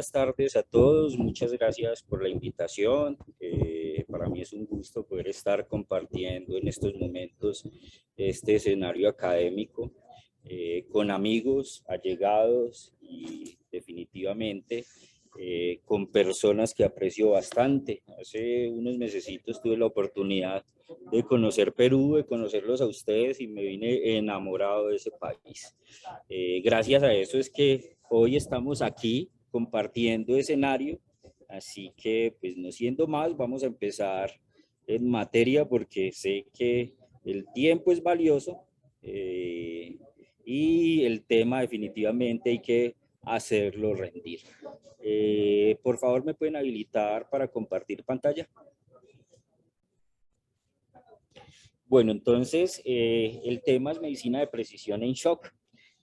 buenas tardes a todos. Muchas gracias por la invitación. Para mí es un gusto poder estar compartiendo en estos momentos este escenario académico con amigos, allegados y definitivamente con personas que aprecio bastante. Hace unos mesecitos tuve la oportunidad de conocer Perú, de conocerlos a ustedes y me vine enamorado de ese país. Gracias a eso es que hoy estamos aquí compartiendo escenario, así que pues no siendo más, vamos a empezar en materia porque sé que el tiempo es valioso y el tema definitivamente hay que hacerlo rendir. Por favor, ¿me pueden habilitar para compartir pantalla? Bueno, entonces el tema es medicina de precisión en shock.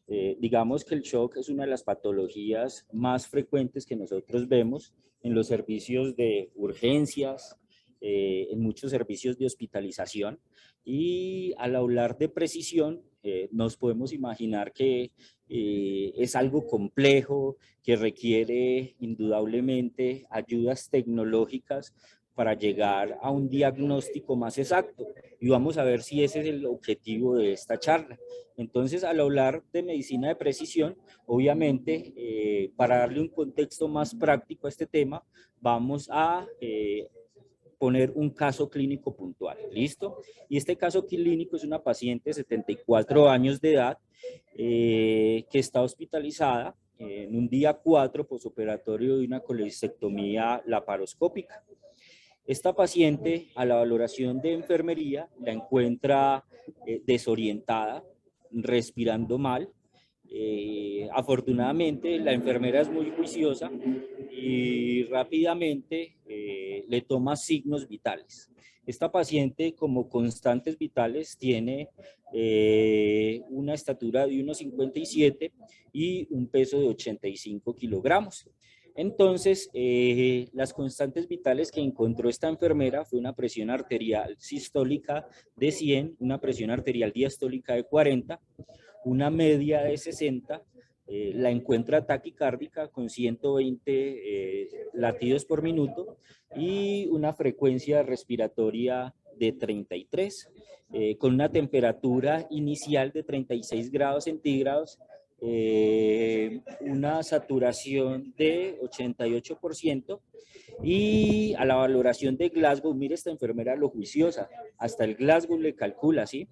Digamos que el shock es una de las patologías más frecuentes que nosotros vemos en los servicios de urgencias, en muchos servicios de hospitalización. Y al hablar de precisión, nos podemos imaginar que es algo complejo, que requiere indudablemente ayudas tecnológicas para llegar a un diagnóstico más exacto. Y vamos a ver si ese es el objetivo de esta charla. Entonces, al hablar de medicina de precisión, obviamente, para darle un contexto más práctico a este tema, vamos a poner un caso clínico puntual. ¿Listo? Y este caso clínico es una paciente de 74 años de edad que está hospitalizada en un día 4 posoperatorio de una colecistectomía laparoscópica. Esta paciente, a la valoración de enfermería, la encuentra desorientada, respirando mal. Afortunadamente, la enfermera es muy juiciosa y rápidamente le toma signos vitales. Esta paciente, como constantes vitales, tiene una estatura de 1,57 y un peso de 85 kilogramos. Entonces, las constantes vitales que encontró esta enfermera fue una presión arterial sistólica de 100, una presión arterial diastólica de 40, una media de 60, la encuentra taquicárdica con 120 latidos por minuto y una frecuencia respiratoria de 33, con una temperatura inicial de 36 grados centígrados, una saturación de 88% y a la valoración de Glasgow, mire esta enfermera lo juiciosa, hasta el Glasgow le calcula, ¿sí?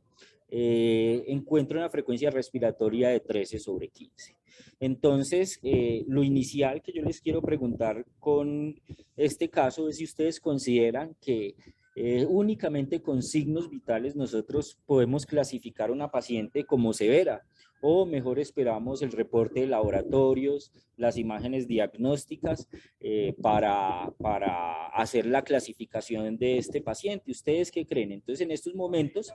Encuentra una frecuencia respiratoria de 13/15. Entonces, lo inicial que yo les quiero preguntar con este caso es si ustedes consideran que únicamente con signos vitales nosotros podemos clasificar a una paciente como severa, o mejor esperamos el reporte de laboratorios, las imágenes diagnósticas para hacer la clasificación de este paciente. ¿Ustedes qué creen? Entonces, en estos momentos,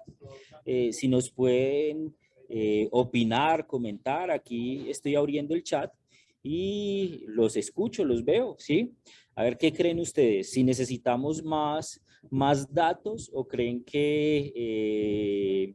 si nos pueden opinar, comentar, aquí estoy abriendo el chat y los escucho, los veo, ¿sí? A ver, ¿qué creen ustedes? Si necesitamos más datos o creen que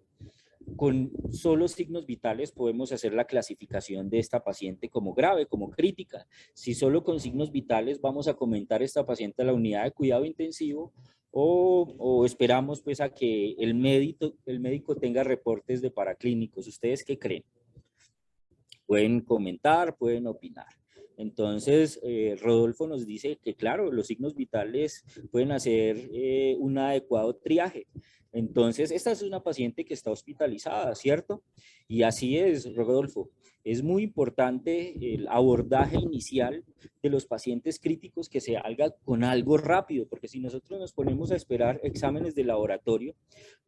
con solo signos vitales podemos hacer la clasificación de esta paciente como grave, como crítica. Si solo con signos vitales vamos a comentar esta paciente a la unidad de cuidado intensivo o esperamos pues a que el médico tenga reportes de paraclínicos. ¿Ustedes qué creen? Pueden comentar, pueden opinar. Entonces, Rodolfo nos dice que, claro, los signos vitales pueden hacer un adecuado triaje. Entonces, esta es una paciente que está hospitalizada, ¿cierto? Y así es, Rodolfo. Es muy importante el abordaje inicial de los pacientes críticos que se haga con algo rápido, porque si nosotros nos ponemos a esperar exámenes de laboratorio,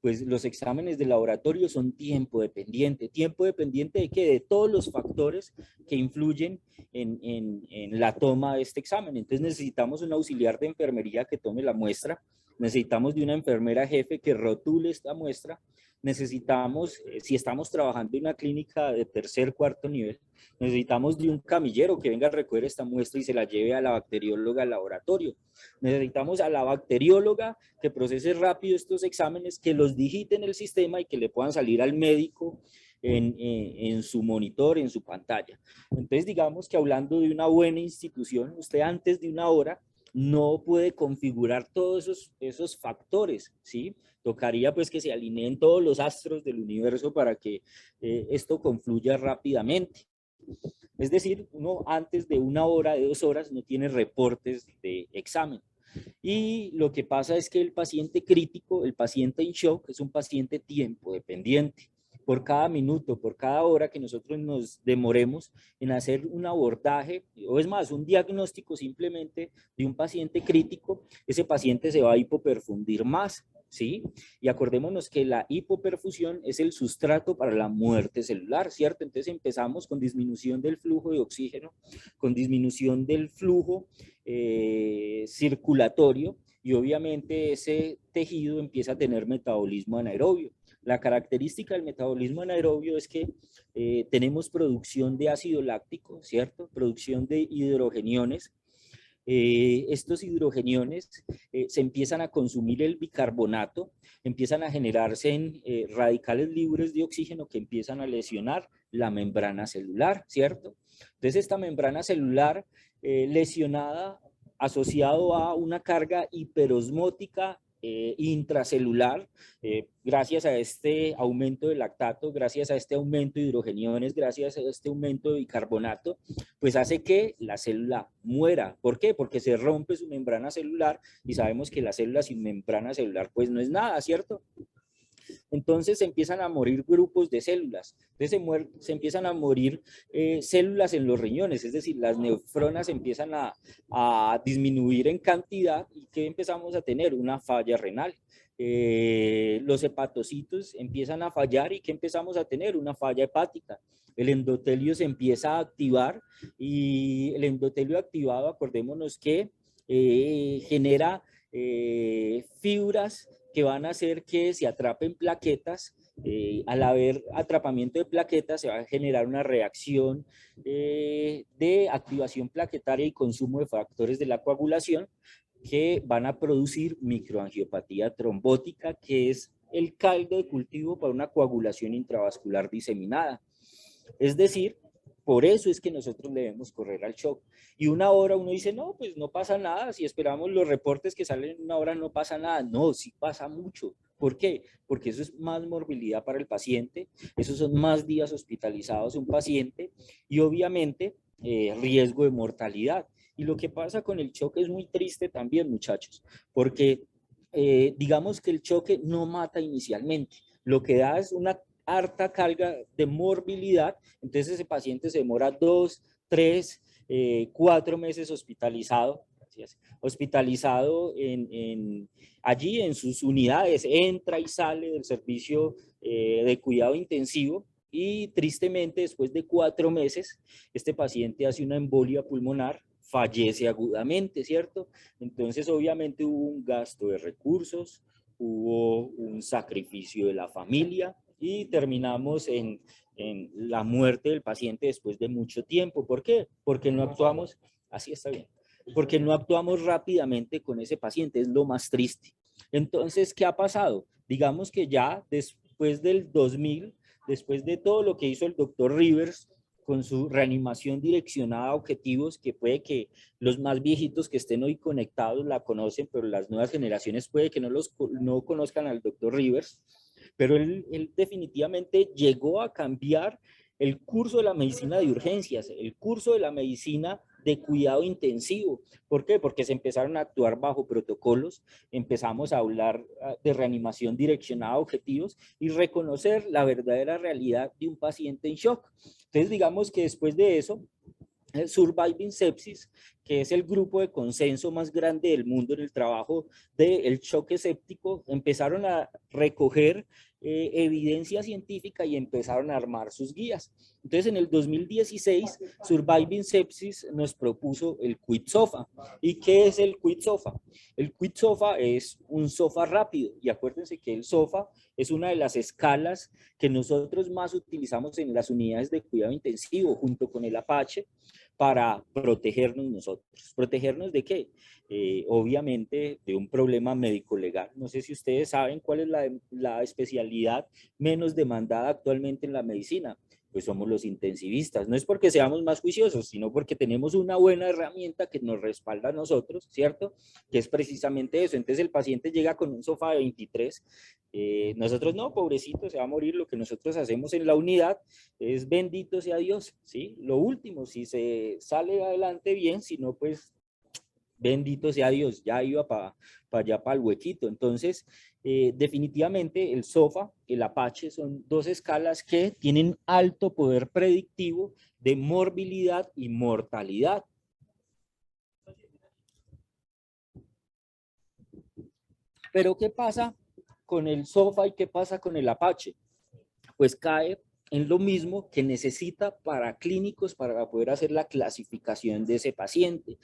pues los exámenes de laboratorio son tiempo dependiente de que de todos los factores que influyen en la toma de este examen. Entonces necesitamos un auxiliar de enfermería que tome la muestra, necesitamos de una enfermera jefe que rotule esta muestra, necesitamos, si estamos trabajando en una clínica de tercer, cuarto nivel, necesitamos de un camillero que venga a recoger esta muestra y se la lleve a la bacterióloga al laboratorio. Necesitamos a la bacterióloga que procese rápido estos exámenes, que los digite en el sistema y que le puedan salir al médico en su monitor, en su pantalla. Entonces, digamos que hablando de una buena institución, usted antes de una hora no puede configurar todos esos factores, ¿sí? Tocaría pues que se alineen todos los astros del universo para que esto confluya rápidamente. Es decir, uno antes de una hora, de 2 horas, no tiene reportes de examen. Y lo que pasa es que el paciente crítico, el paciente en shock, es un paciente tiempo dependiente. Por cada minuto, por cada hora que nosotros nos demoremos en hacer un abordaje, o es más, un diagnóstico simplemente de un paciente crítico, ese paciente se va a hipoperfundir más, ¿sí? Y acordémonos que la hipoperfusión es el sustrato para la muerte celular, ¿cierto? Entonces empezamos con disminución del flujo de oxígeno, con disminución del flujo circulatorio, y obviamente ese tejido empieza a tener metabolismo anaerobio. La característica del metabolismo anaerobio es que tenemos producción de ácido láctico, ¿cierto? Producción de hidrogeniones. Estos hidrogeniones se empiezan a consumir el bicarbonato, empiezan a generarse en radicales libres de oxígeno que empiezan a lesionar la membrana celular, ¿cierto? Entonces esta membrana celular lesionada asociado a una carga hiperosmótica intracelular, gracias a este aumento de lactato, gracias a este aumento de hidrogeniones, gracias a este aumento de bicarbonato, pues hace que la célula muera. ¿Por qué? Porque se rompe su membrana celular y sabemos que la célula sin membrana celular pues no es nada, ¿cierto? Entonces se empiezan a morir grupos de células. Entonces se empiezan a morir células en los riñones, es decir, las nefronas empiezan a disminuir en cantidad y ¿qué empezamos a tener? Una falla renal. Los hepatocitos empiezan a fallar y ¿qué empezamos a tener? Una falla hepática. El endotelio se empieza a activar y el endotelio activado, acordémonos que genera fibras que van a hacer que se atrapen plaquetas. Al haber atrapamiento de plaquetas se va a generar una reacción de activación plaquetaria y consumo de factores de la coagulación que van a producir microangiopatía trombótica, que es el caldo de cultivo para una coagulación intravascular diseminada. Es decir, por eso es que nosotros debemos correr al shock. Y una hora uno dice, no, pues no pasa nada, si esperamos los reportes que salen en una hora no pasa nada. No, sí pasa mucho. ¿Por qué? Porque eso es más morbilidad para el paciente, esos son más días hospitalizados un paciente y obviamente riesgo de mortalidad. Y lo que pasa con el choque es muy triste también, muchachos, porque digamos que el choque no mata inicialmente, lo que da es una harta carga de morbilidad, entonces ese paciente se demora 2, 3, 4 meses hospitalizado, hospitalizado allí en sus unidades, entra y sale del servicio de cuidado intensivo y tristemente después de 4 meses este paciente hace una embolia pulmonar, fallece agudamente, ¿cierto? Entonces obviamente hubo un gasto de recursos, hubo un sacrificio de la familia, y terminamos en la muerte del paciente después de mucho tiempo. ¿Por qué? Porque no actuamos, así está bien, porque no actuamos rápidamente con ese paciente, es lo más triste. Entonces, ¿qué ha pasado? Digamos que ya después del 2000, después de todo lo que hizo el doctor Rivers, con su reanimación direccionada a objetivos, que puede que los más viejitos que estén hoy conectados la conocen, pero las nuevas generaciones puede que no conozcan al doctor Rivers, pero él definitivamente llegó a cambiar el curso de la medicina de urgencias, el curso de la medicina de cuidado intensivo. ¿Por qué? Porque se empezaron a actuar bajo protocolos, empezamos a hablar de reanimación direccionada a objetivos y reconocer la verdadera realidad de un paciente en shock. Entonces, digamos que después de eso, Surviving Sepsis, que es el grupo de consenso más grande del mundo en el trabajo del choque séptico, empezaron a recoger evidencia científica y empezaron a armar sus guías. Entonces, en el 2016, Surviving Sepsis nos propuso el Quit SOFA. ¿Y qué es el Quit SOFA? El Quit SOFA es un SOFA rápido, y acuérdense que el SOFA es una de las escalas que nosotros más utilizamos en las unidades de cuidado intensivo, junto con el Apache, para protegernos nosotros. ¿Protegernos de qué? Obviamente de un problema médico-legal. No sé si ustedes saben cuál es la especialidad menos demandada actualmente en la medicina. Pues somos los intensivistas. No es porque seamos más juiciosos, sino porque tenemos una buena herramienta que nos respalda a nosotros, ¿cierto? Que es precisamente eso. Entonces el paciente llega con un sofá de 23. Nosotros no, pobrecito, se va a morir. Lo que nosotros hacemos en la unidad es bendito sea Dios, ¿sí? Lo último, si se sale adelante bien, si no, pues bendito sea Dios, ya iba para allá, para el huequito. Entonces, definitivamente el SOFA, el Apache, son dos escalas que tienen alto poder predictivo de morbilidad y mortalidad. Pero, ¿qué pasa con el SOFA y qué pasa con el Apache? Pues cae en lo mismo que necesita para clínicos para poder hacer la clasificación de ese paciente.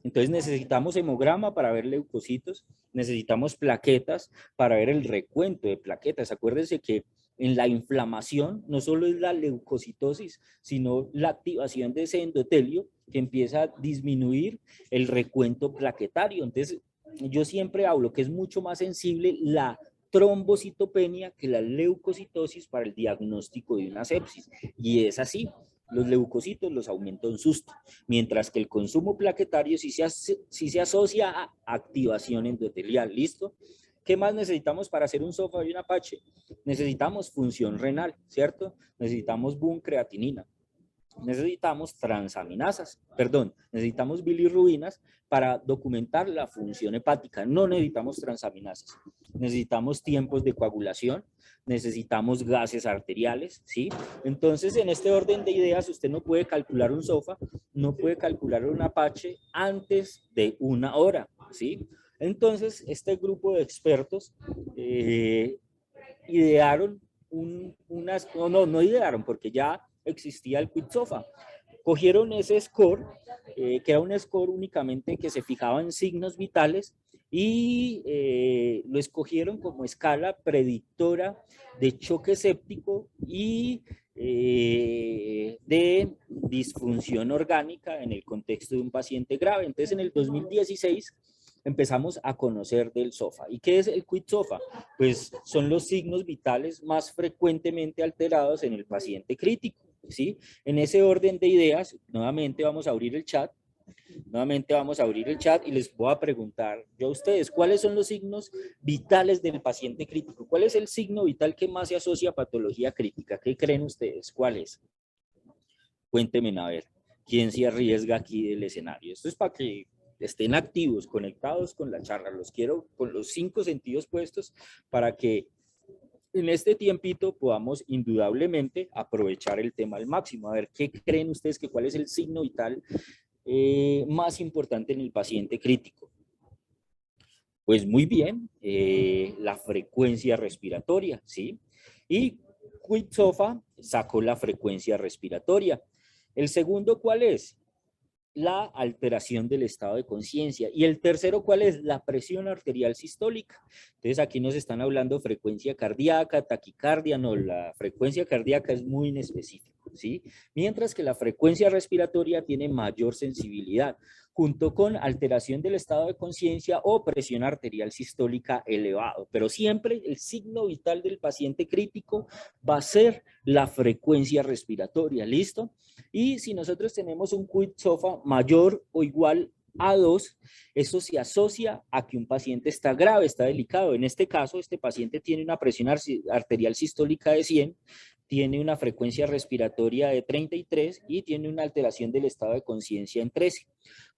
Entonces necesitamos hemograma para ver leucocitos, necesitamos plaquetas para ver el recuento de plaquetas. Acuérdense que en la inflamación no solo es la leucocitosis, sino la activación de ese endotelio que empieza a disminuir el recuento plaquetario. Entonces yo siempre hablo que es mucho más sensible la trombocitopenia que la leucocitosis para el diagnóstico de una sepsis. Y es así, los leucocitos los aumenta un susto, mientras que el consumo plaquetario sí se asocia a activación endotelial. ¿Listo? ¿Qué más necesitamos para hacer un SOFA y un Apache? Necesitamos función renal, ¿cierto? Necesitamos boom creatinina. Necesitamos transaminasas, necesitamos bilirrubinas para documentar la función hepática. No necesitamos transaminasas. Necesitamos tiempos de coagulación, necesitamos gases arteriales, ¿sí? Entonces, en este orden de ideas, usted no puede calcular un SOFA, no puede calcular un Apache antes de 1 hora, ¿sí? Entonces, este grupo de expertos idearon no idearon, porque ya existía el QuickSOFA. Cogieron ese score, que era un score únicamente que se fijaba en signos vitales, y lo escogieron como escala predictora de choque séptico y de disfunción orgánica en el contexto de un paciente grave. Entonces, en el 2016 empezamos a conocer del SOFA. ¿Y qué es el QuickSOFA? Pues son los signos vitales más frecuentemente alterados en el paciente crítico, ¿sí? En ese orden de ideas, nuevamente vamos a abrir el chat. Nuevamente vamos a abrir el chat y les voy a preguntar yo a ustedes, ¿cuáles son los signos vitales del paciente crítico? ¿Cuál es el signo vital que más se asocia a patología crítica? ¿Qué creen ustedes? ¿Cuál es? Cuéntenme a ver, ¿quién se arriesga aquí del escenario? Esto es para que estén activos, conectados con la charla. Los quiero con los 5 sentidos puestos para que en este tiempito podamos indudablemente aprovechar el tema al máximo. A ver, ¿qué creen ustedes que cuál es el signo vital más importante en el paciente crítico? Pues muy bien, la frecuencia respiratoria, ¿sí? Y QuickSOFA sacó la frecuencia respiratoria. El segundo, ¿cuál es? La alteración del estado de conciencia. Y el tercero, ¿cuál es? La presión arterial sistólica. Entonces aquí nos están hablando frecuencia cardíaca, taquicardia, no, la frecuencia cardíaca es muy inespecífico, ¿sí? Mientras que la frecuencia respiratoria tiene mayor sensibilidad, junto con alteración del estado de conciencia o presión arterial sistólica elevado. Pero siempre el signo vital del paciente crítico va a ser la frecuencia respiratoria, ¿listo? Y si nosotros tenemos un QuickSOFA mayor o igual a 2, eso se asocia a que un paciente está grave, está delicado. En este caso, este paciente tiene una presión arterial sistólica de 100, tiene una frecuencia respiratoria de 33 y tiene una alteración del estado de conciencia en 13.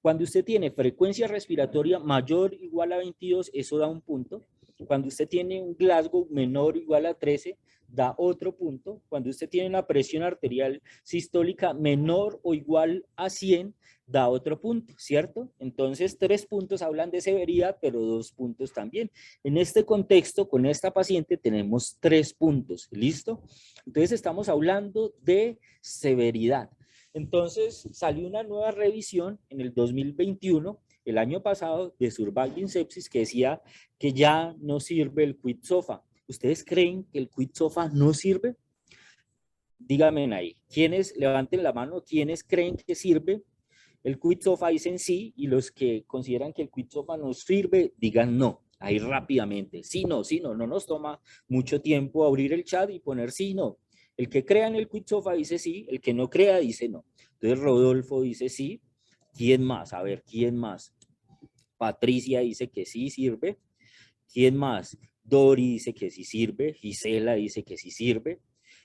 Cuando usted tiene frecuencia respiratoria mayor o igual a 22, eso da un punto. Cuando usted tiene un Glasgow menor o igual a 13, da otro punto. Cuando usted tiene una presión arterial sistólica menor o igual a 100, da otro punto, ¿cierto? Entonces, 3 puntos hablan de severidad, pero 2 puntos también. En este contexto, con esta paciente, tenemos 3 puntos, ¿listo? Entonces, estamos hablando de severidad. Entonces, salió una nueva revisión en el 2021, el año pasado, de Surviving Sepsis, que decía que ya no sirve el QuickSOFA. ¿Ustedes creen que el QuickSOFA no sirve? Díganme ahí. ¿Quiénes, levanten la mano, quiénes creen que sirve el Quitsofa dicen sí, y los que consideran que el Quitsofa nos sirve, digan no, ahí rápidamente. Sí, no, no nos toma mucho tiempo abrir el chat y poner sí, no. El que crea en el Quitsofa dice sí, el que no crea dice no. Entonces Rodolfo dice sí. ¿Quién más? A ver, ¿quién más? Patricia dice que sí sirve. ¿Quién más? Dori dice que sí sirve. Gisela dice que sí sirve.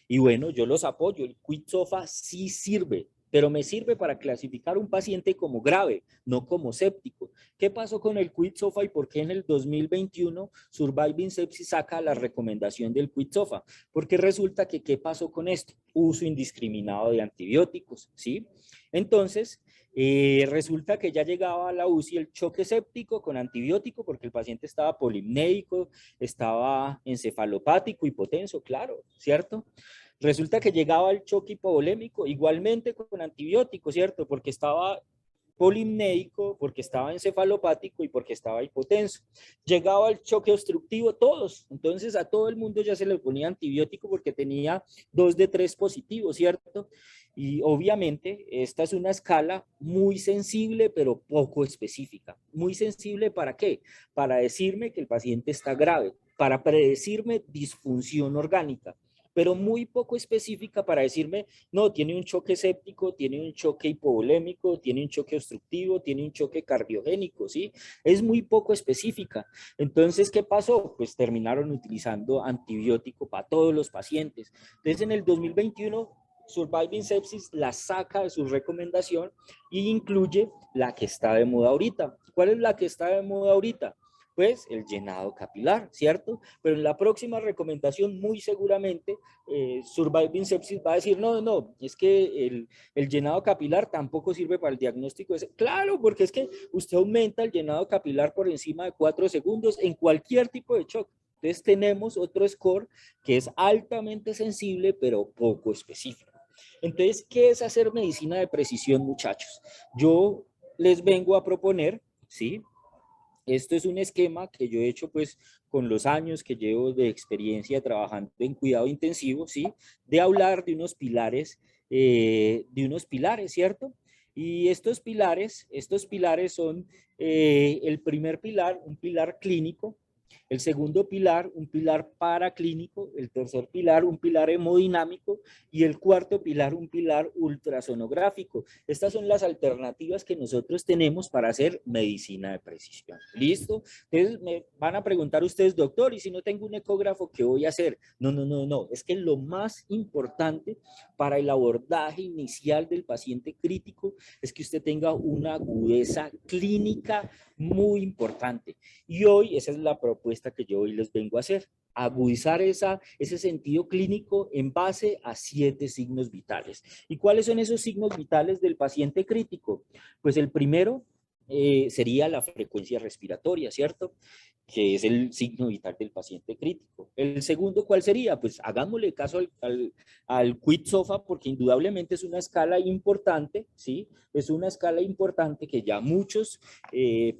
Y bueno, yo los apoyo. El Quitsofa sí sirve, pero me sirve para clasificar un paciente como grave, no como séptico. ¿Qué pasó con el Quitsofa y por qué en el 2021 Surviving Sepsis saca la recomendación del Quitsofa? Porque resulta que, ¿qué pasó con esto? Uso indiscriminado de antibióticos, ¿sí? Entonces, resulta que ya llegaba a la UCI el choque séptico con antibiótico porque el paciente estaba polimnéico, estaba encefalopático, hipotenso, claro, ¿cierto? Resulta que llegaba el choque hipovolémico igualmente con antibiótico, ¿cierto? Porque estaba polimnéico, porque estaba encefalopático y porque estaba hipotenso. Llegaba el choque obstructivo, todos. Entonces a todo el mundo ya se le ponía antibiótico porque tenía 2 de 3 positivos, ¿cierto? Y obviamente esta es una escala muy sensible, pero poco específica. ¿Muy sensible para qué? Para decirme que el paciente está grave, para predecirme disfunción orgánica, pero muy poco específica para decirme, no, tiene un choque séptico, tiene un choque hipovolémico, tiene un choque obstructivo, tiene un choque cardiogénico, ¿sí? Es muy poco específica. Entonces, ¿qué pasó? Pues terminaron utilizando antibiótico para todos los pacientes. Entonces, en el 2021 Surviving Sepsis la saca de su recomendación y incluye la que está de moda ahorita. ¿Cuál es la que está de moda ahorita? Pues el llenado capilar, ¿cierto? Pero en la próxima recomendación, muy seguramente, Surviving Sepsis va a decir, no, es que el llenado capilar tampoco sirve para el diagnóstico. Claro, porque es que usted aumenta el llenado capilar por encima de 4 segundos en cualquier tipo de shock. Entonces tenemos otro score que es altamente sensible, pero poco específico. Entonces, ¿qué es hacer medicina de precisión, muchachos? Yo les vengo a proponer, ¿sí? Esto es un esquema que yo he hecho pues con los años que llevo de experiencia trabajando en cuidado intensivo, ¿sí? De hablar de unos pilares, ¿cierto? Y estos pilares son el primer pilar, un pilar clínico, el segundo pilar, un pilar paraclínico, el tercer pilar, un pilar hemodinámico y el cuarto pilar, un pilar ultrasonográfico. Estas son las alternativas que nosotros tenemos para hacer medicina de precisión. ¿Listo? Entonces me van a preguntar ustedes, doctor, ¿y si no tengo un ecógrafo, qué voy a hacer? No. Es que lo más importante para el abordaje inicial del paciente crítico es que usted tenga una agudeza clínica muy importante. Y hoy esa es la propuesta que yo hoy les vengo a hacer, agudizar ese sentido clínico en base a 7 signos vitales. ¿Y cuáles son esos signos vitales del paciente crítico? Pues el primero sería la frecuencia respiratoria, ¿cierto? Que es el signo vital del paciente crítico. El segundo, ¿cuál sería? Pues hagámosle caso al Quitsofa porque indudablemente es una escala importante, ¿sí? Es una escala importante que ya muchos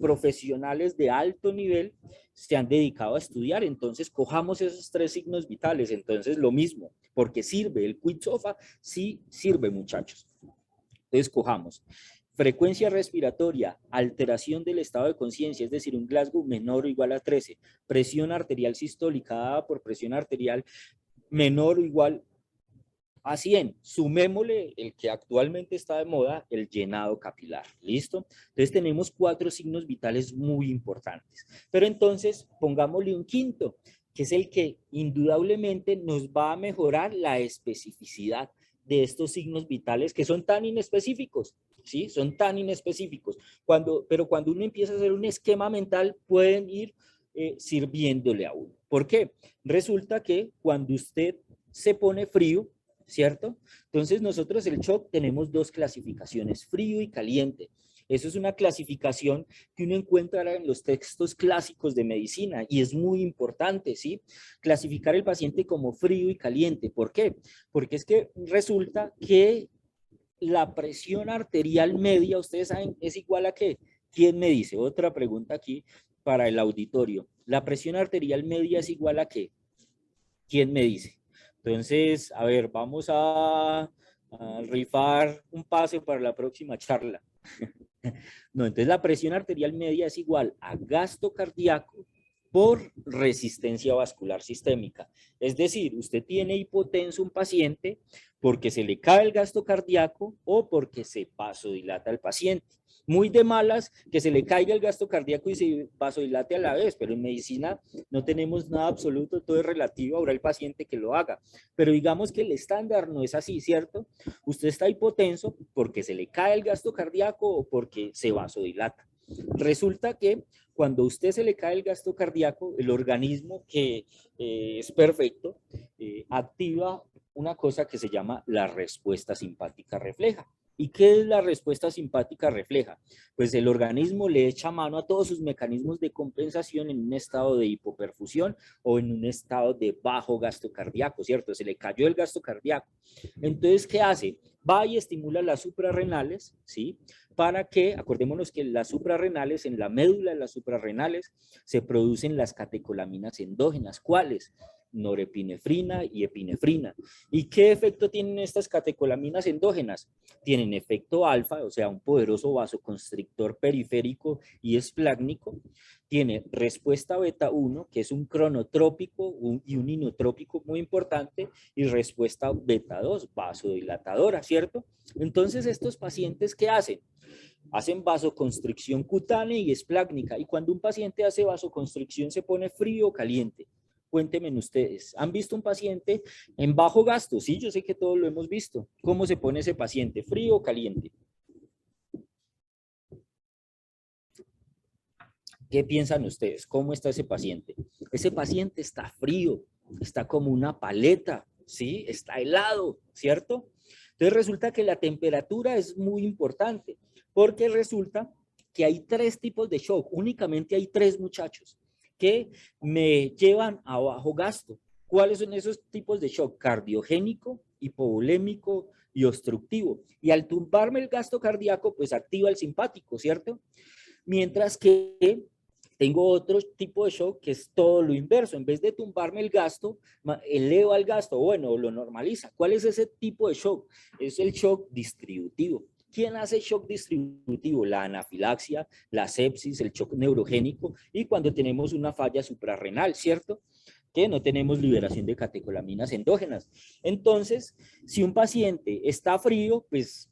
profesionales de alto nivel se han dedicado a estudiar. Entonces, cojamos esos 3 signos vitales. Entonces, lo mismo, porque sirve. El Quitsofa sí sirve, muchachos. Entonces, cojamos frecuencia respiratoria, alteración del estado de conciencia, es decir, un Glasgow menor o igual a 13, presión arterial sistólica dada por presión arterial menor o igual a 100, sumémosle el que actualmente está de moda, el llenado capilar, ¿listo? Entonces tenemos 4 signos vitales muy importantes, pero entonces pongámosle un quinto, que es el que indudablemente nos va a mejorar la especificidad de estos signos vitales que son tan inespecíficos, ¿sí? Son tan inespecíficos, pero cuando uno empieza a hacer un esquema mental pueden ir sirviéndole a uno. ¿Por qué? Resulta que cuando usted se pone frío, ¿cierto? Entonces nosotros el shock tenemos 2 clasificaciones, frío y caliente. Eso es una clasificación que uno encuentra en los textos clásicos de medicina y es muy importante, ¿sí? Clasificar el paciente como frío y caliente. ¿Por qué? Porque es que resulta que la presión arterial media, ustedes saben, es igual a qué. ¿Quién me dice? Otra pregunta aquí para el auditorio. ¿La presión arterial media es igual a qué? ¿Quién me dice? Entonces, a ver, vamos a rifar un pase para la próxima charla. No, entonces la presión arterial media es igual a gasto cardíaco por resistencia vascular sistémica. Es decir, usted tiene hipotenso un paciente porque se le cae el gasto cardíaco o porque se vasodilata el paciente. Muy de malas que se le caiga el gasto cardíaco y se vasodilate a la vez, pero en medicina no tenemos nada absoluto, todo es relativo, habrá el paciente que lo haga. Pero digamos que el estándar no es así, ¿cierto? Usted está hipotenso porque se le cae el gasto cardíaco o porque se vasodilata. Resulta que cuando a usted se le cae el gasto cardíaco, el organismo que es perfecto, activa una cosa que se llama la respuesta simpática refleja. ¿Y qué es la respuesta simpática refleja? Pues el organismo le echa mano a todos sus mecanismos de compensación en un estado de hipoperfusión o en un estado de bajo gasto cardíaco, ¿cierto? Se le cayó el gasto cardíaco. Entonces, ¿qué hace? Va y estimula las suprarrenales, ¿sí? Para que, acordémonos que las suprarrenales, en la médula de las suprarrenales, se producen las catecolaminas endógenas. ¿Cuáles? Norepinefrina y epinefrina. ¿Y qué efecto tienen estas catecolaminas endógenas? Tienen efecto alfa, o sea, un poderoso vasoconstrictor periférico y esplácnico. Tiene respuesta beta 1, que es un cronotrópico y un inotrópico muy importante, y respuesta beta 2, vasodilatadora, ¿cierto? Entonces, estos pacientes, ¿qué hacen? Hacen vasoconstricción cutánea y esplácnica. Y cuando un paciente hace vasoconstricción, ¿se pone frío o caliente? Cuéntenme ustedes, ¿han visto un paciente en bajo gasto? Sí, yo sé que todos lo hemos visto. ¿Cómo se pone ese paciente? ¿Frío o caliente? ¿Qué piensan ustedes? ¿Cómo está ese paciente? Ese paciente está frío, está como una paleta, ¿sí? Está helado, ¿cierto? Entonces resulta que la temperatura es muy importante, porque resulta que hay tres tipos de shock. Únicamente hay tres, muchachos, que me llevan a bajo gasto. ¿Cuáles son esos tipos de shock? Cardiogénico, hipovolémico y obstructivo. Y al tumbarme el gasto cardíaco, pues activa el simpático, ¿cierto? Mientras que tengo otro tipo de shock que es todo lo inverso. En vez de tumbarme el gasto, eleva el gasto, bueno, lo normaliza. ¿Cuál es ese tipo de shock? Es el shock distributivo. ¿Quién hace shock distributivo? La anafilaxia, la sepsis, el shock neurogénico y cuando tenemos una falla suprarrenal, ¿cierto? Que no tenemos liberación de catecolaminas endógenas. Entonces, si un paciente está frío, pues,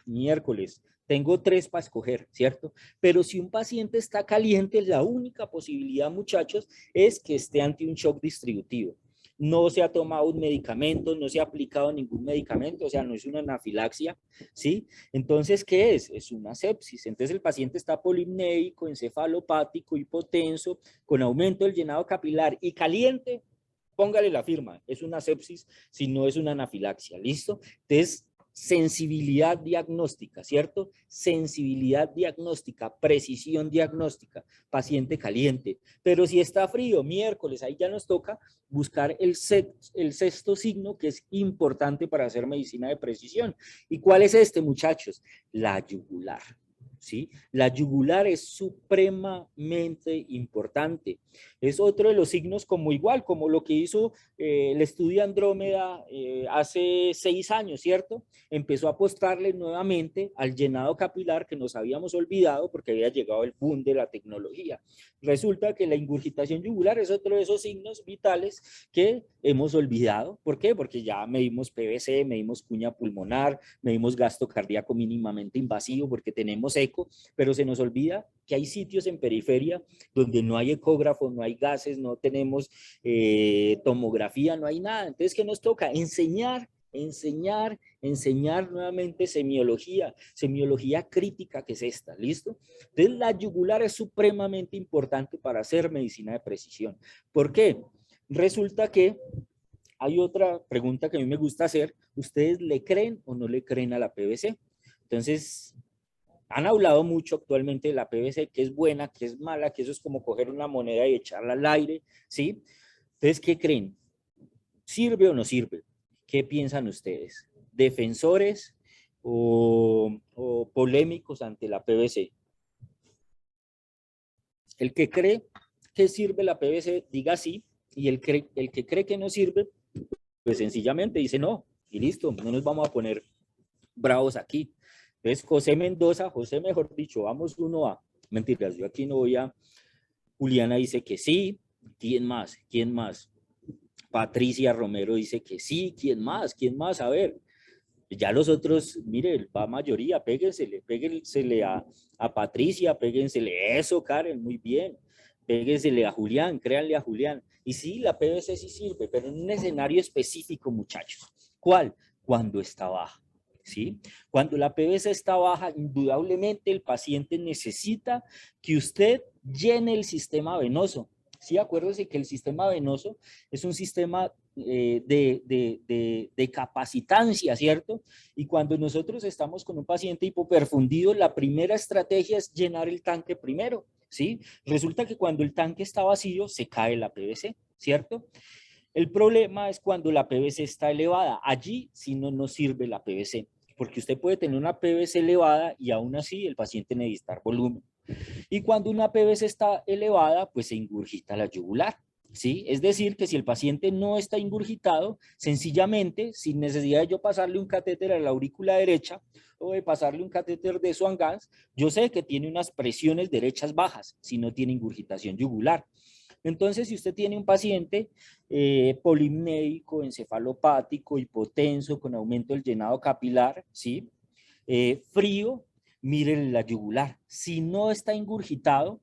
miércoles, tengo tres para escoger, ¿cierto? Pero si un paciente está caliente, la única posibilidad, muchachos, es que esté ante un shock distributivo. No se ha tomado un medicamento, no se ha aplicado ningún medicamento, o sea, no es una anafilaxia, ¿sí? Entonces, ¿qué es? Es una sepsis. Entonces, el paciente está polimnéico, encefalopático, hipotenso, con aumento del llenado capilar y caliente, póngale la firma, es una sepsis si no es una anafilaxia, ¿listo? Entonces, sensibilidad diagnóstica, ¿cierto? Sensibilidad diagnóstica, precisión diagnóstica, paciente caliente. Pero si está frío, miércoles, ahí ya nos toca buscar el sexto signo que es importante para hacer medicina de precisión. ¿Y cuál es este, muchachos? La yugular. ¿Sí? La yugular es supremamente importante. Es otro de los signos como igual, como lo que hizo el estudio Andrómeda hace 6 años, ¿cierto? Empezó a apostarle nuevamente al llenado capilar que nos habíamos olvidado porque había llegado el boom de la tecnología. Resulta que la ingurgitación yugular es otro de esos signos vitales que hemos olvidado. ¿Por qué? Porque ya medimos PVC, medimos cuña pulmonar, medimos gasto cardíaco mínimamente invasivo porque tenemos eco, pero se nos olvida que hay sitios en periferia donde no hay ecógrafo, no hay gases, no tenemos tomografía, no hay nada. Entonces, ¿qué nos toca? Enseñar nuevamente semiología crítica, que es esta, ¿listo? Entonces, la yugular es supremamente importante para hacer medicina de precisión. ¿Por qué? Resulta que hay otra pregunta que a mí me gusta hacer. ¿Ustedes le creen o no le creen a la PVC? Entonces, han hablado mucho actualmente de la PVC, que es buena, que es mala, que eso es como coger una moneda y echarla al aire, ¿sí? Entonces, ¿qué creen? ¿Sirve o no sirve? ¿Qué piensan ustedes? ¿Defensores o polémicos ante la PVC? El que cree que sirve la PVC, diga sí, y el que cree que no sirve, pues sencillamente dice no, y listo, no nos vamos a poner bravos aquí. Entonces, José Mendoza, José, mejor dicho, vamos 1A. Mentiras, yo aquí no voy a... Juliana dice que sí. ¿Quién más? ¿Quién más? Patricia Romero dice que sí. ¿Quién más? ¿Quién más? A ver. Ya los otros, mire, va mayoría, péguensele a Patricia, péguensele eso, Karen, muy bien. Péguensele a Julián, créanle a Julián. Y sí, la PVC sí sirve, pero en un escenario específico, muchachos. ¿Cuál? Cuando está baja. ¿Sí? Cuando la PVC está baja, indudablemente el paciente necesita que usted llene el sistema venoso. Sí, acuérdense que el sistema venoso es un sistema de capacitancia, ¿cierto? Y cuando nosotros estamos con un paciente hipoperfundido, la primera estrategia es llenar el tanque primero, ¿sí? Resulta que cuando el tanque está vacío, se cae la PVC, ¿cierto? El problema es cuando la PVC está elevada. Allí sí no nos sirve la PVC, porque usted puede tener una PVC elevada y aún así el paciente necesita volumen. Y cuando una PVC está elevada, pues se ingurgita la yugular. ¿Sí? Es decir, que si el paciente no está ingurgitado, sencillamente, sin necesidad de yo pasarle un catéter a la aurícula derecha o de pasarle un catéter de Swan-Ganz, yo sé que tiene unas presiones derechas bajas si no tiene ingurgitación yugular. Entonces, si usted tiene un paciente polimnéico, encefalopático, hipotenso, con aumento del llenado capilar, ¿sí? Frío, miren la yugular. Si no está ingurgitado,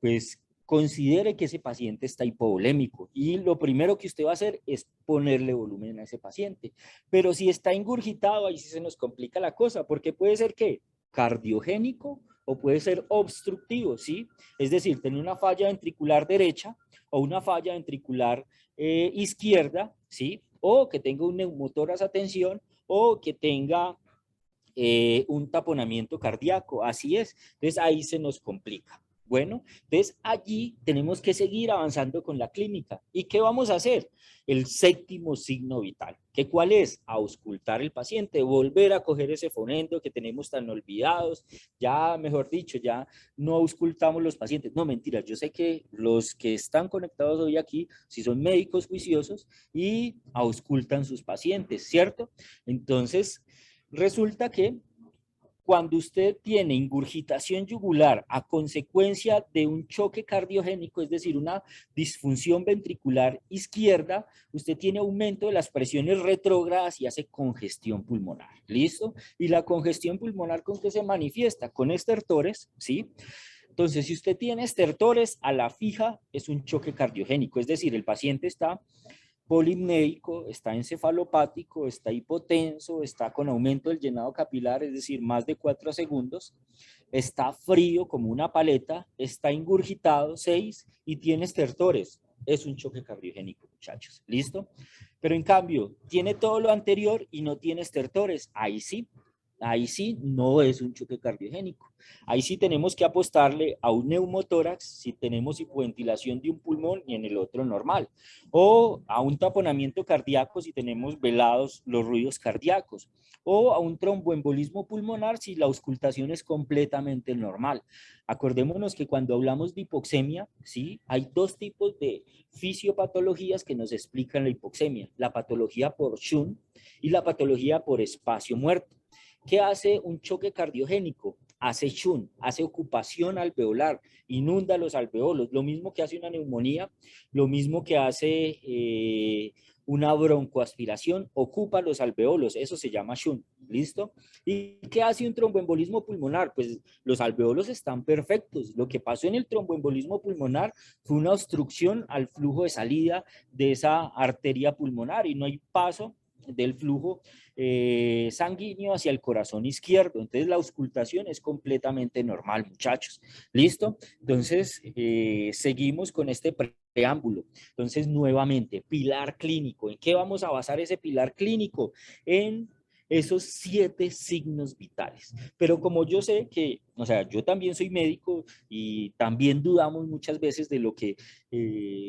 pues considere que ese paciente está hipovolémico y lo primero que usted va a hacer es ponerle volumen a ese paciente. Pero si está ingurgitado, ahí sí se nos complica la cosa, porque puede ser que cardiogénico o puede ser obstructivo, ¿sí? Es decir, tener una falla ventricular derecha o una falla ventricular izquierda, ¿sí? O que tenga un neumotórax a tensión o que tenga un taponamiento cardíaco, así es. Entonces ahí se nos complica. Bueno, entonces allí tenemos que seguir avanzando con la clínica. ¿Y qué vamos a hacer? El séptimo signo vital. ¿Qué cuál es? Auscultar el paciente, volver a coger ese fonendo que tenemos tan olvidados. Ya, mejor dicho, ya no auscultamos los pacientes. No, mentira, yo sé que los que están conectados hoy aquí, si son médicos juiciosos y auscultan sus pacientes, ¿cierto? Entonces, resulta que cuando usted tiene ingurgitación yugular a consecuencia de un choque cardiogénico, es decir, una disfunción ventricular izquierda, usted tiene aumento de las presiones retrógradas y hace congestión pulmonar. ¿Listo? Y la congestión pulmonar, ¿con qué se manifiesta? Con estertores, ¿sí? Entonces, si usted tiene estertores, a la fija es un choque cardiogénico, es decir, el paciente está polimnéico, está encefalopático, está hipotenso, está con aumento del llenado capilar, es decir, más de 4 segundos, está frío como una paleta, está ingurgitado 6 y tiene estertores. Es un choque cardiogénico, muchachos. ¿Listo? Pero en cambio, tiene todo lo anterior y no tiene estertores. Ahí sí no es un choque cardiogénico. Ahí sí tenemos que apostarle a un neumotórax si tenemos hipoventilación de un pulmón y en el otro normal. O a un taponamiento cardíaco si tenemos velados los ruidos cardíacos. O a un tromboembolismo pulmonar si la auscultación es completamente normal. Acordémonos que cuando hablamos de hipoxemia, ¿sí? Hay dos tipos de fisiopatologías que nos explican la hipoxemia. La patología por Shunt y la patología por espacio muerto. ¿Qué hace un choque cardiogénico? Hace shunt, hace ocupación alveolar, inunda los alveolos, lo mismo que hace una neumonía, lo mismo que hace una broncoaspiración, ocupa los alveolos, eso se llama shunt, ¿listo? ¿Y qué hace un tromboembolismo pulmonar? Pues los alveolos están perfectos, lo que pasó en el tromboembolismo pulmonar fue una obstrucción al flujo de salida de esa arteria pulmonar y no hay paso del flujo sanguíneo hacia el corazón izquierdo. Entonces la auscultación es completamente normal, muchachos. ¿Listo? Entonces seguimos con este preámbulo. Entonces nuevamente, pilar clínico. ¿En qué vamos a basar ese pilar clínico? En esos 7 signos vitales. Pero como yo sé que O sea, yo también soy médico y también dudamos muchas veces de lo que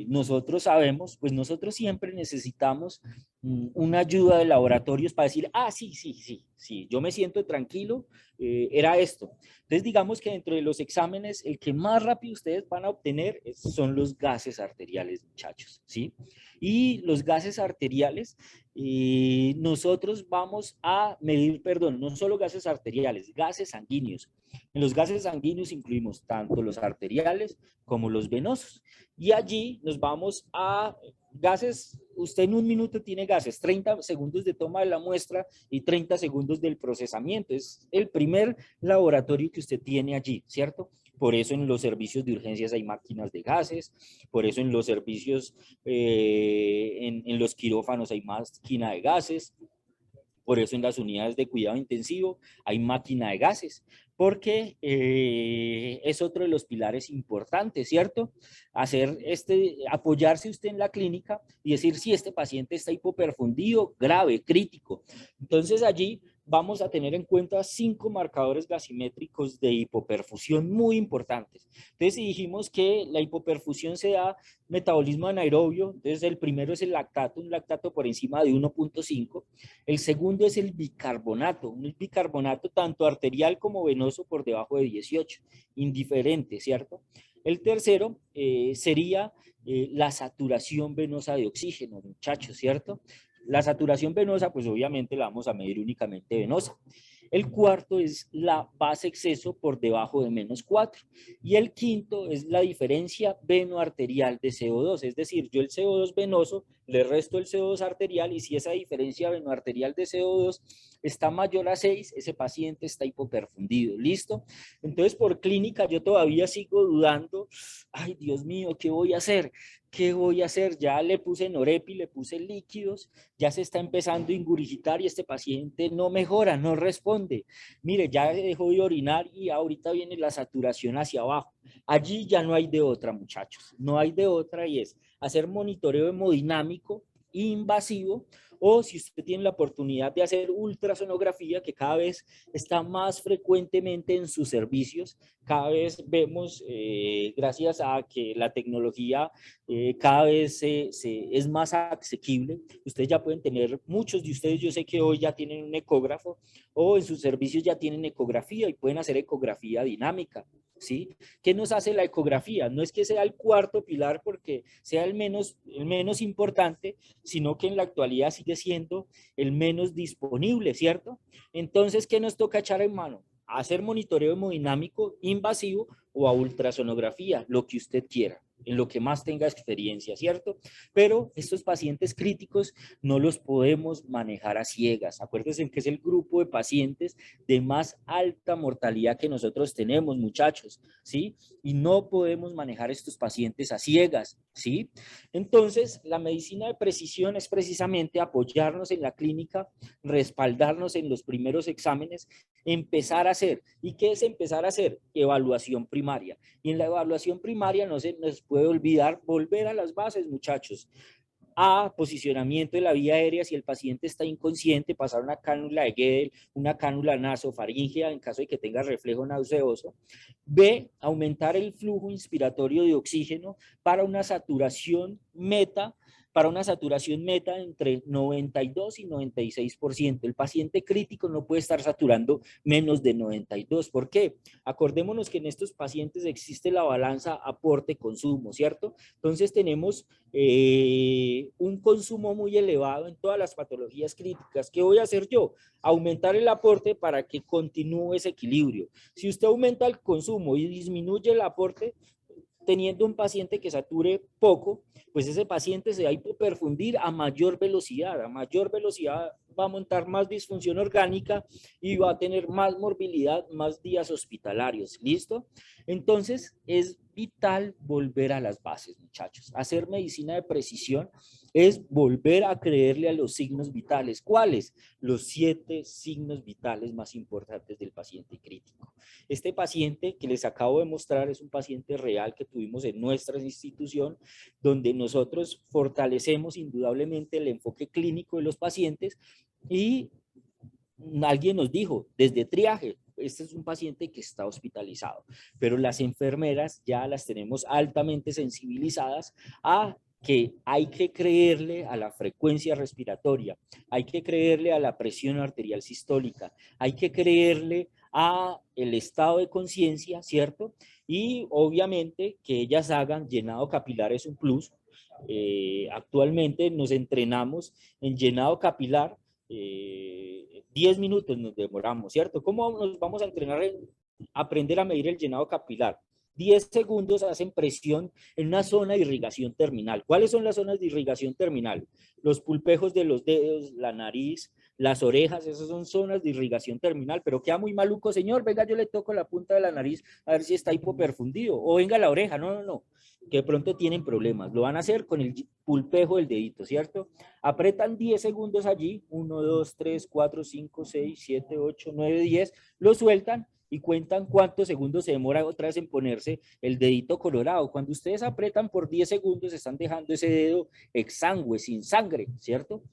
nosotros sabemos, pues nosotros siempre necesitamos una ayuda de laboratorios para decir, ah, sí, sí, sí, sí, yo me siento tranquilo, era esto. Entonces, digamos que dentro de los exámenes, el que más rápido ustedes van a obtener son los gases arteriales, muchachos, ¿sí? Y los gases arteriales, nosotros vamos a medir, perdón, no solo gases arteriales, gases sanguíneos. En los gases sanguíneos incluimos tanto los arteriales como los venosos. Y allí nos vamos a gases, usted en un minuto tiene gases, 30 segundos de toma de la muestra y 30 segundos del procesamiento. Es el primer laboratorio que usted tiene allí, ¿cierto? Por eso en los servicios de urgencias hay máquinas de gases, por eso en los servicios, en los quirófanos hay máquina de gases, por eso en las unidades de cuidado intensivo hay máquina de gases, porque es otro de los pilares importantes, ¿cierto? Apoyarse usted en la clínica y decir si este paciente está hipoperfundido, grave, crítico. Entonces allí vamos a tener en cuenta 5 marcadores gasimétricos de hipoperfusión muy importantes. Entonces, si dijimos que la hipoperfusión se da metabolismo anaerobio, entonces el primero es el lactato, un lactato por encima de 1.5. El segundo es el bicarbonato, un bicarbonato tanto arterial como venoso por debajo de 18, indiferente, ¿cierto? El tercero sería la saturación venosa de oxígeno, muchachos, ¿cierto? La saturación venosa, pues obviamente la vamos a medir únicamente venosa. El cuarto es la base exceso por debajo de -4. Y el quinto es la diferencia venoarterial de CO2. Es decir, yo el CO2 venoso le resto el CO2 arterial y si esa diferencia venoarterial de CO2 está mayor a 6, ese paciente está hipoperfundido. ¿Listo? Entonces, por clínica yo todavía sigo dudando. Ay, Dios mío, ¿qué voy a hacer? ¿Qué voy a hacer? Ya le puse Norepi, le puse líquidos, ya se está empezando a ingurgitar y este paciente no mejora, no responde. Mire, ya dejó de orinar y ahorita viene la saturación hacia abajo. Allí ya no hay de otra, muchachos. No hay de otra y es hacer monitoreo hemodinámico invasivo o si usted tiene la oportunidad de hacer ultrasonografía, que cada vez está más frecuentemente en sus servicios, cada vez vemos, gracias a que la tecnología cada vez es más asequible, ustedes ya pueden tener, muchos de ustedes yo sé que hoy ya tienen un ecógrafo o en sus servicios ya tienen ecografía y pueden hacer ecografía dinámica. ¿Sí? ¿Qué nos hace la ecografía? No es que sea el cuarto pilar porque sea el menos importante, sino que en la actualidad sigue siendo el menos disponible, ¿cierto? Entonces, ¿qué nos toca echar en mano? A hacer monitoreo hemodinámico invasivo o a ultrasonografía, lo que usted quiera, en lo que más tenga experiencia, ¿cierto? Pero estos pacientes críticos no los podemos manejar a ciegas. Acuérdense que es el grupo de pacientes de más alta mortalidad que nosotros tenemos, muchachos, ¿sí? Y no podemos manejar estos pacientes a ciegas, ¿sí? Entonces, la medicina de precisión es precisamente apoyarnos en la clínica, respaldarnos en los primeros exámenes, empezar a hacer. ¿Y qué es empezar a hacer? Evaluación primaria. Y en la evaluación primaria no se nos puede olvidar volver a las bases, muchachos. A, posicionamiento de la vía aérea si el paciente está inconsciente, pasar una cánula de Guedel, una cánula nasofaríngea en caso de que tenga reflejo nauseoso. B, aumentar el flujo inspiratorio de oxígeno para una saturación meta entre 92 y 96%. El paciente crítico no puede estar saturando menos de 92. ¿Por qué? Acordémonos que en estos pacientes existe la balanza aporte-consumo, ¿cierto? Entonces tenemos un consumo muy elevado en todas las patologías críticas. ¿Qué voy a hacer yo? Aumentar el aporte para que continúe ese equilibrio. Si usted aumenta el consumo y disminuye el aporte, teniendo un paciente que sature poco, pues ese paciente se va a hipoperfundir a mayor velocidad va a montar más disfunción orgánica y va a tener más morbilidad, más días hospitalarios, ¿listo? Entonces es vital volver a las bases, muchachos. Hacer medicina de precisión es volver a creerle a los signos vitales. ¿Cuáles? Los 7 signos vitales más importantes del paciente crítico. Este paciente que les acabo de mostrar es un paciente real que tuvimos en nuestra institución, donde nosotros fortalecemos indudablemente el enfoque clínico de los pacientes y alguien nos dijo, desde triaje, este es un paciente que está hospitalizado, pero las enfermeras ya las tenemos altamente sensibilizadas a que hay que creerle a la frecuencia respiratoria, hay que creerle a la presión arterial sistólica, hay que creerle a el estado de conciencia, ¿cierto? Y obviamente que ellas hagan llenado capilar es un plus. Actualmente nos entrenamos en llenado capilar, 10 minutos nos demoramos, ¿cierto? ¿Cómo nos vamos a entrenar en aprender a medir el llenado capilar? 10 segundos hacen presión en una zona de irrigación terminal. ¿Cuáles son las zonas de irrigación terminal? Los pulpejos de los dedos, la nariz, las orejas, esas son zonas de irrigación terminal, pero queda muy maluco, señor, venga, yo le toco la punta de la nariz a ver si está hipoperfundido, o venga la oreja, no, que de pronto tienen problemas, lo van a hacer con el pulpejo del dedito, ¿cierto? Apretan 10 segundos allí, 1, 2, 3, 4, 5, 6, 7, 8, 9, 10, lo sueltan y cuentan cuántos segundos se demora otra vez en ponerse el dedito colorado. Cuando ustedes apretan por 10 segundos, están dejando ese dedo exangüe, sin sangre, ¿cierto?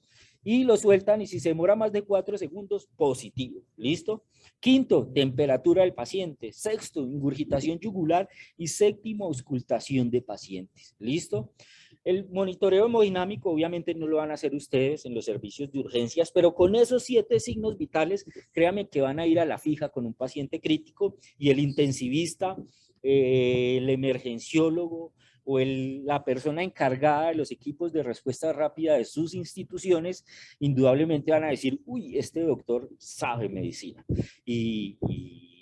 Y lo sueltan y si se demora más de 4 segundos, positivo. ¿Listo? Quinto, temperatura del paciente. Sexto, ingurgitación yugular. Y séptimo, auscultación de pacientes. ¿Listo? El monitoreo hemodinámico obviamente no lo van a hacer ustedes en los servicios de urgencias, pero con esos 7 signos vitales, créanme que van a ir a la fija con un paciente crítico y el intensivista, el emergenciólogo, o la persona encargada de los equipos de respuesta rápida de sus instituciones, indudablemente van a decir, uy, este doctor sabe medicina. Y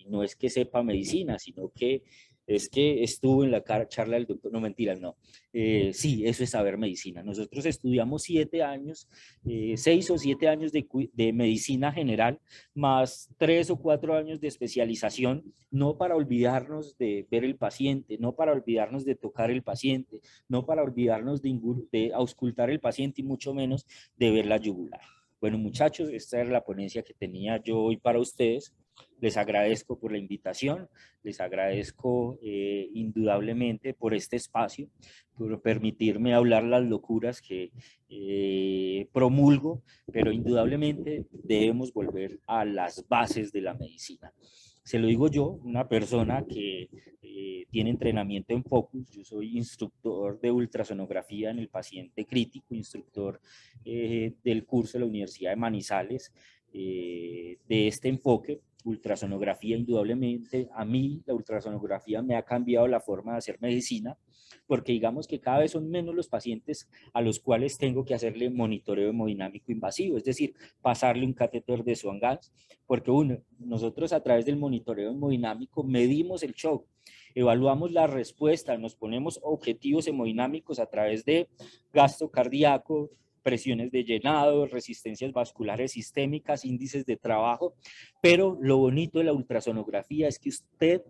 no es que sepa medicina, sino que es que estuvo en la charla del doctor, no mentiras, no. Sí, eso es saber medicina. Nosotros estudiamos 7 años, 6 o 7 años de medicina general, más 3 o 4 años de especialización, no para olvidarnos de ver el paciente, no para olvidarnos de tocar el paciente, no para olvidarnos de auscultar el paciente y mucho menos de ver la yugular. Bueno, muchachos, esta es la ponencia que tenía yo hoy para ustedes. Les agradezco por la invitación, les agradezco indudablemente por este espacio, por permitirme hablar las locuras que promulgo, pero indudablemente debemos volver a las bases de la medicina. Se lo digo yo, una persona que tiene entrenamiento en Focus. Yo soy instructor de ultrasonografía en el paciente crítico, instructor del curso de la Universidad de Manizales, de este enfoque. Ultrasonografía, indudablemente, a mí la ultrasonografía me ha cambiado la forma de hacer medicina, porque digamos que cada vez son menos los pacientes a los cuales tengo que hacerle monitoreo hemodinámico invasivo, es decir, pasarle un catéter de Swan-Ganz, porque nosotros a través del monitoreo hemodinámico medimos el shock, evaluamos la respuesta, nos ponemos objetivos hemodinámicos a través de gasto cardíaco, presiones de llenado, resistencias vasculares sistémicas, índices de trabajo, pero lo bonito de la ultrasonografía es que usted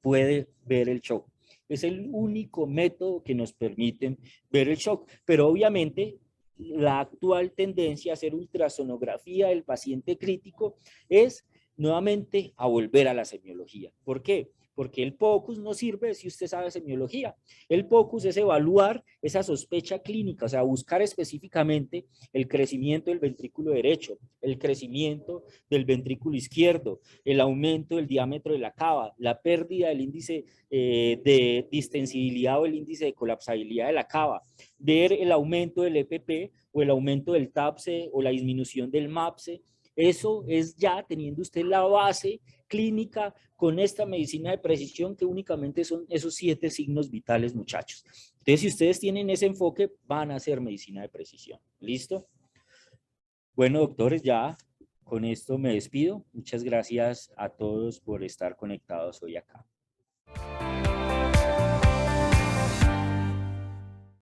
puede ver el shock. Es el único método que nos permite ver el shock, pero obviamente la actual tendencia a hacer ultrasonografía del paciente crítico es nuevamente a volver a la semiología. ¿Por qué? Porque el POCUS no sirve si usted sabe semiología. El POCUS es evaluar esa sospecha clínica, o sea, buscar específicamente el crecimiento del ventrículo derecho, el crecimiento del ventrículo izquierdo, el aumento del diámetro de la cava, la pérdida del índice de distensibilidad o el índice de colapsabilidad de la cava, ver el aumento del EPP o el aumento del TAPSE o la disminución del MAPSE. Eso es ya teniendo usted la base clínica con esta medicina de precisión que únicamente son esos 7 signos vitales, muchachos. Entonces, si ustedes tienen ese enfoque, van a hacer medicina de precisión. ¿Listo? Bueno, doctores, ya con esto me despido. Muchas gracias a todos por estar conectados hoy acá.